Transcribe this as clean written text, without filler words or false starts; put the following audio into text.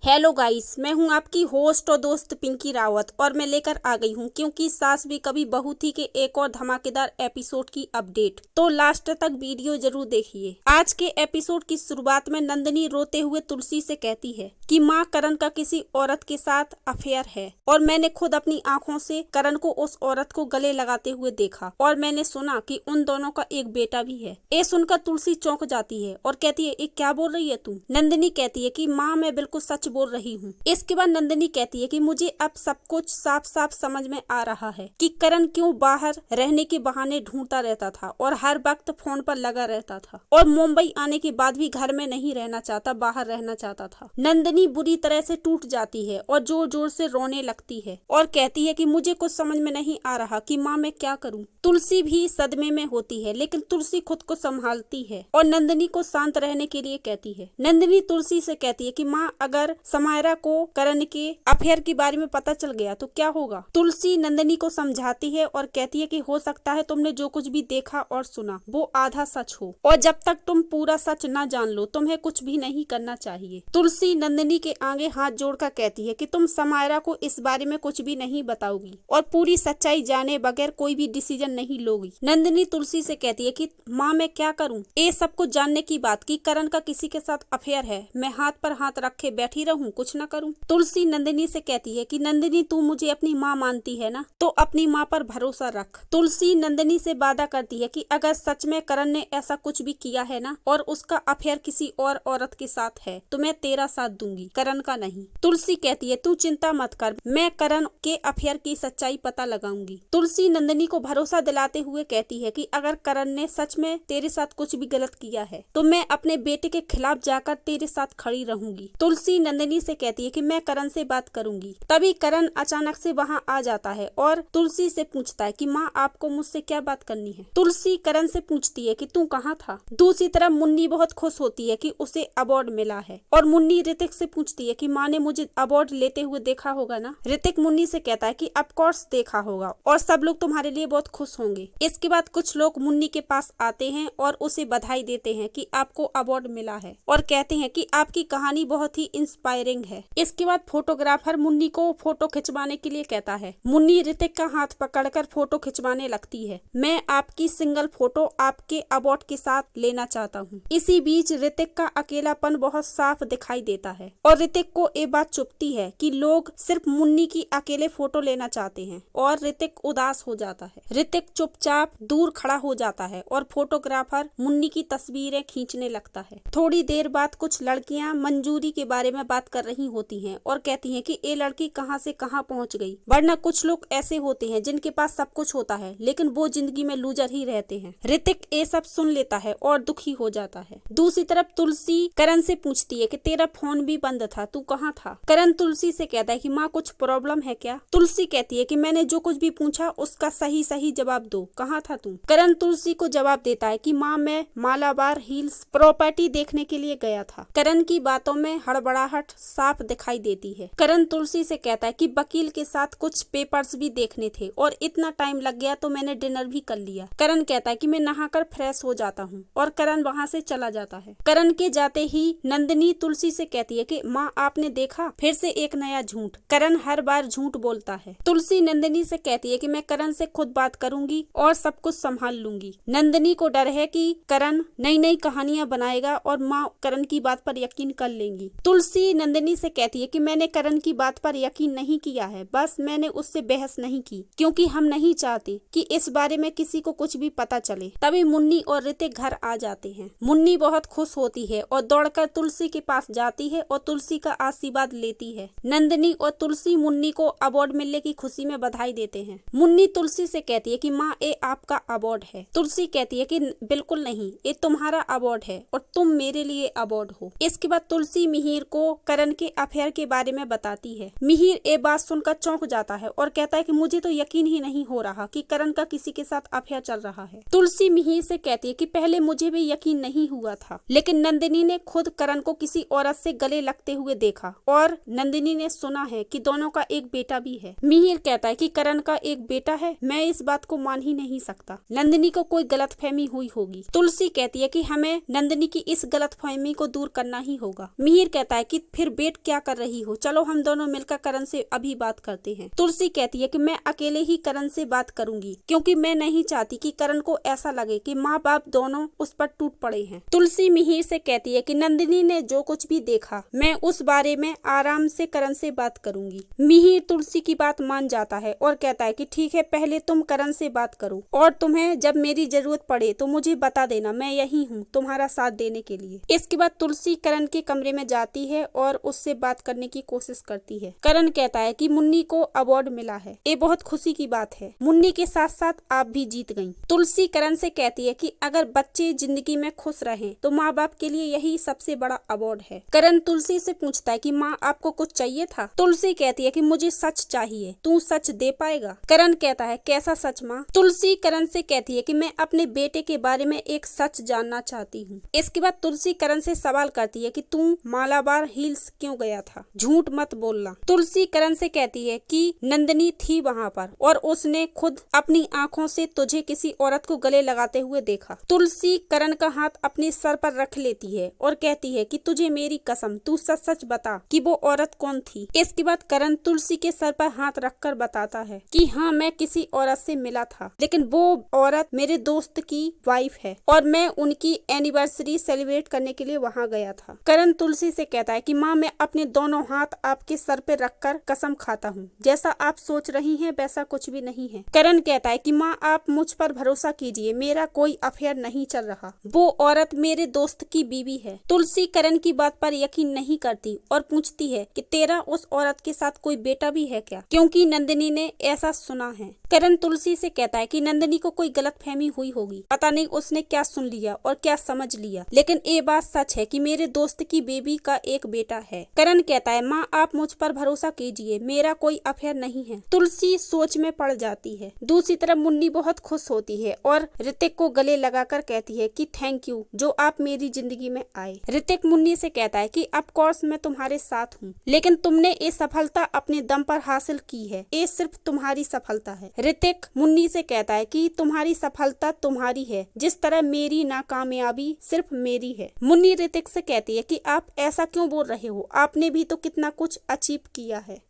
Hello guys, मैं हूं आपकी होस्ट और दोस्त पिंकी रावत और मैं लेकर आ गई हूं क्योंकि सास भी कभी बहू थी के एक और धमाकेदार एपिसोड की अपडेट। तो लास्ट तक वीडियो जरूर देखिए। आज के एपिसोड की शुरुआत में नंदिनी रोते हुए तुलसी से कहती है कि माँ करण का किसी औरत के साथ अफेयर है और मैंने खुद अपनी आंखों से करण को उस औरत को गले लगाते हुए देखा और मैंने सुना कि उन दोनों का एक बेटा भी है। ये सुनकर तुलसी चौंक जाती है और कहती है, ये क्या बोल रही है तू? नंदिनी कहती है कि माँ मैं बिल्कुल सच बोल रही हूँ। इसके बाद नंदिनी कहती है कि मुझे अब सब कुछ साफ साफ समझ में आ रहा है कि करण क्यों बाहर रहने के बहाने ढूंढता रहता था और हर वक्त फोन पर लगा रहता था और मुंबई आने के बाद भी घर में नहीं रहना चाहता, बाहर रहना चाहता था। नंदिनी बुरी तरह से टूट जाती है और जोर जोर से रोने लगती है और कहती है कि मुझे कुछ समझ में नहीं आ रहा कि माँ मैं क्या करूँ। तुलसी भी सदमे में होती है लेकिन तुलसी खुद को संभालती है और नंदिनी को शांत रहने के लिए कहती है। नंदिनी तुलसी से कहती है कि माँ अगर समायरा को करण के अफेयर के बारे में पता चल गया तो क्या होगा? तुलसी नंदिनी को समझाती है और कहती है कि हो सकता है तुमने जो कुछ भी देखा और सुना वो आधा सच हो और जब तक तुम पूरा सच न जान लो तुम्हें कुछ भी नहीं करना चाहिए। तुलसी नंदिनी के आगे हाथ जोड़कर कहती है कि तुम समायरा को इस बारे में कुछ भी नहीं बताओगी और पूरी सच्चाई जाने बगैर कोई भी डिसीजन नहीं लोगी। नंदिनी तुलसी से कहती है कि माँ मैं क्या करूँ? ये सब कुछ जानने की बात की करण का किसी के साथ अफेयर है, मैं हाथ पर हाथ रखे बैठी रहूं, कुछ न करूं? तुलसी नंदिनी से कहती है कि नंदिनी तू मुझे अपनी माँ मानती है ना, तो अपनी माँ पर भरोसा रख। तुलसी नंदिनी से वादा करती है कि अगर सच में करण ने ऐसा कुछ भी किया है ना और उसका अफेयर किसी और औरत के साथ है तो मैं तेरा साथ दूंगी, करण का नहीं। तुलसी कहती है तू चिंता मत कर, मैं करण के अफेयर की सच्चाई पता लगाऊंगी। तुलसी नंदिनी को भरोसा दिलाते हुए कहती है कि अगर करण ने सच में तेरे साथ कुछ भी गलत किया है तो मैं अपने बेटे के खिलाफ जाकर तेरे साथ खड़ी रहूंगी। तुलसी नंदिनी से कहती है कि मैं करण से बात करूंगी। तभी करण अचानक से वहां आ जाता है और तुलसी से पूछता है कि माँ आपको मुझसे क्या बात करनी है? तुलसी करण से पूछती है कि तू कहाँ था? दूसरी तरफ मुन्नी बहुत खुश होती है कि उसे अवार्ड मिला है और मुन्नी ऋतिक से पूछती है कि माँ ने मुझे अवार्ड लेते हुए देखा होगा ना? ऋतिक मुन्नी से कहता है कि ऑफ कोर्स देखा होगा और सब लोग तुम्हारे लिए बहुत खुश होंगे। इसके बाद कुछ लोग मुन्नी के पास आते हैं और उसे बधाई देते हैं कि आपको अवार्ड मिला है और कहते हैं कि आपकी कहानी बहुत ही इंस्पायरिंग है। इसके बाद फोटोग्राफर मुन्नी को फोटो खिंचवाने के लिए कहता है। मुन्नी ऋतिक का हाथ पकड़कर फोटो खिंचवाने लगती है। मैं आपकी सिंगल फोटो आपके अवार्ड के साथ लेना चाहता हूँ। इसी बीच ऋतिक का अकेलापन बहुत साफ दिखाई देता है और ऋतिक को ये बात चुभती है कि लोग सिर्फ मुन्नी की अकेले फोटो लेना चाहते हैं और ऋतिक उदास हो जाता है। ऋतिक चुपचाप दूर खड़ा हो जाता है और फोटोग्राफर मुन्नी की तस्वीरें खींचने लगता है। थोड़ी देर बाद कुछ लड़कियां मंजूरी के बारे में बात कर रही होती हैं और कहती हैं कि ये लड़की कहां से कहां पहुंच गई। वरना कुछ लोग ऐसे होते हैं जिनके पास सब कुछ होता है लेकिन वो जिंदगी में लूजर ही रहते हैं। ऋतिक ये सब सुन लेता है और दुखी हो जाता है। दूसरी तरफ तुलसी करण से पूछती है कि तेरा फोन भी बंद था, तू कहाँ था? करण तुलसी से कहता है कि माँ कुछ प्रॉब्लम है क्या? तुलसी कहती है कि मैंने जो कुछ भी पूछा उसका सही सही जवाब दो, कहाँ था तू? करण तुलसी को जवाब देता है कि माँ मैं मालाबार हिल्स प्रॉपर्टी देखने के लिए गया था। करण की बातों में हड़बड़ाहट साफ दिखाई देती है। करण तुलसी से कहता है कि वकील के साथ कुछ पेपर्स भी देखने थे और इतना टाइम लग गया तो मैंने डिनर भी कर लिया। करण कहता है कि मैं नहाकर फ्रेश हो जाता हूँ और करण वहाँ से चला जाता है। करण के जाते ही नंदिनी तुलसी से कहती है कि माँ आपने देखा, फिर से एक नया झूठ। करण हर बार झूठ बोलता है। तुलसी नंदिनी से कहती है कि मैं करण से खुद बात करूंगी और सब कुछ संभाल लूंगी। नंदिनी को डर है कि करण नई नई कहानियां बनाएगा और माँ करण की बात पर यकीन कर लेंगी। तुलसी नंदिनी से कहती है कि मैंने करण की बात पर यकीन नहीं किया है, बस मैंने उससे बहस नहीं की क्योंकि हम नहीं चाहते कि इस बारे में किसी को कुछ भी पता चले। तभी मुन्नी और ऋतिक घर आ जाते हैं। मुन्नी बहुत खुश होती है और दौड़कर तुलसी के पास जाती है और तुलसी का आशीर्वाद लेती है। नंदिनी और तुलसी मुन्नी को अवार्ड मिलने की खुशी में बधाई देते हैं। मुन्नी तुलसी से कहती है कि माँ ये आपका अवार्ड है। तुलसी कहती है कि बिल्कुल नहीं, ये तुम्हारा अवार्ड है और तुम मेरे लिए अवार्ड हो। इसके बाद तुलसी मिहिर को करण के अफेयर के बारे में बताती है। मिहिर ये बात सुनकर चौंक जाता है और कहता है कि मुझे तो यकीन ही नहीं हो रहा कि करण का किसी के साथ अफेयर चल रहा है। तुलसी मिहिर से कहती है कि पहले मुझे भी यकीन नहीं हुआ था लेकिन नंदिनी ने खुद करण को किसी औरत से गले लगते हुए देखा और नंदिनी ने सुना है कि दोनों का एक बेटा भी है। मिहिर कहता है कि करण का एक बेटा है, मैं इस बात को मान ही नहीं सकता। नंदिनी को कोई गलतफहमी हुई होगी। तुलसी कहती है कि हमें नंदिनी की इस गलतफहमी को दूर करना ही होगा। मिहिर कहता है कि फिर वेट क्या कर रही हो, चलो हम दोनों मिलकर करण से अभी बात करते हैं। तुलसी कहती है कि मैं अकेले ही करण से बात करूंगी, क्योंकि मैं नहीं चाहती कि करण को ऐसा लगे कि माँ बाप दोनों उस पर टूट पड़े हैं। तुलसी मिहिर से कहती है कि नंदिनी ने जो कुछ भी देखा, मैं उस बारे में आराम से करण से बात करूंगी। मिहिर तुलसी की बात मान जाता है और कहता है कि ठीक है, पहले तुम करण से बात करो और तुम्हें जब मेरी जरूरत पड़े तो मुझे बता देना, मैं यही हूँ तुम्हारा साथ देने के लिए। इसके बाद तुलसी करण के कमरे में जाती है और उससे बात करने की कोशिश करती है। करण कहता है कि मुन्नी को अवार्ड मिला है, ये बहुत खुशी की बात है, मुन्नी के साथ साथ आप भी जीत गयी। तुलसी करण से कहती है कि अगर बच्चे जिंदगी में खुश रहें तो माँ बाप के लिए यही सबसे बड़ा अवार्ड है। करण तुलसी से पूछता है कि माँ आपको कुछ चाहिए था? तुलसी कहती है कि मुझे सच चाहिए, तू सच दे पाएगा? करण कहता है कैसा सच माँ? तुलसी करण से कहती है कि मैं अपने बेटे के बारे में एक सच जानना चाहती हूँ। इसके बाद तुलसी करण से सवाल करती है कि तू मालाबार हिल्स क्यों गया था? झूठ मत बोलना। तुलसी करण से कहती है कि नंदिनी थी वहाँ पर और उसने खुद अपनी आंखों से तुझे किसी औरत को गले लगाते हुए देखा। तुलसी करण का हाथ अपने सर पर रख लेती है और कहती है कि तुझे मेरी कसम, तू सच सच बता कि वो औरत कौन थी। इसके बाद करण तुलसी के सर पर हाथ रखकर बताता है कि हाँ, मैं किसी औरत से मिला था, लेकिन वो औरत मेरे दोस्त की वाइफ है और मैं उनकी एनिवर्सरी सेलिब्रेट करने के लिए वहाँ गया था। करण तुलसी से कहता है कि माँ, मैं अपने दोनों हाथ आपके सर पे रखकर कसम खाता हूँ, जैसा आप सोच रही हैं वैसा कुछ भी नहीं है। करण कहता है कि माँ, आप मुझ पर भरोसा कीजिए, मेरा कोई अफेयर नहीं चल रहा, वो औरत मेरे दोस्त की बीवी है। तुलसी करण की बात पर यकीन नहीं करती और पूछती है कि तेरा उस औरत के साथ कोई बेटा भी है क्या, क्योंकि नंदिनी ने ऐसा सुना है। करण तुलसी से कहता है कि नंदिनी को कोई गलतफहमी हुई होगी, पता नहीं उसने क्या सुन लिया और क्या समझ लिया, लेकिन ये बात सच है कि मेरे दोस्त की बेबी का एक बेटा है। करण कहता है माँ, आप मुझ पर भरोसा कीजिए, मेरा कोई अफेयर नहीं है। तुलसी सोच में पड़ जाती है। दूसरी तरफ मुन्नी बहुत खुश होती है और ऋतिक को गले लगाकर कहती है कि थैंक यू जो आप मेरी जिंदगी में आए। ऋतिक मुन्नी से कहता है कि ऑफ कोर्स मैं तुम्हारे साथ हूँ, लेकिन तुमने ये सफलता अपने दम पर हासिल की है, ये सिर्फ तुम्हारी सफलता है। ऋतिक मुन्नी से कहता है कि तुम्हारी सफलता तुम्हारी है, जिस तरह मेरी नाकामयाबी सिर्फ मेरी है। मुन्नी ऋतिक से कहती है कि आप ऐसा क्यों बोल रहे हो, आपने भी तो कितना कुछ अचीव किया है।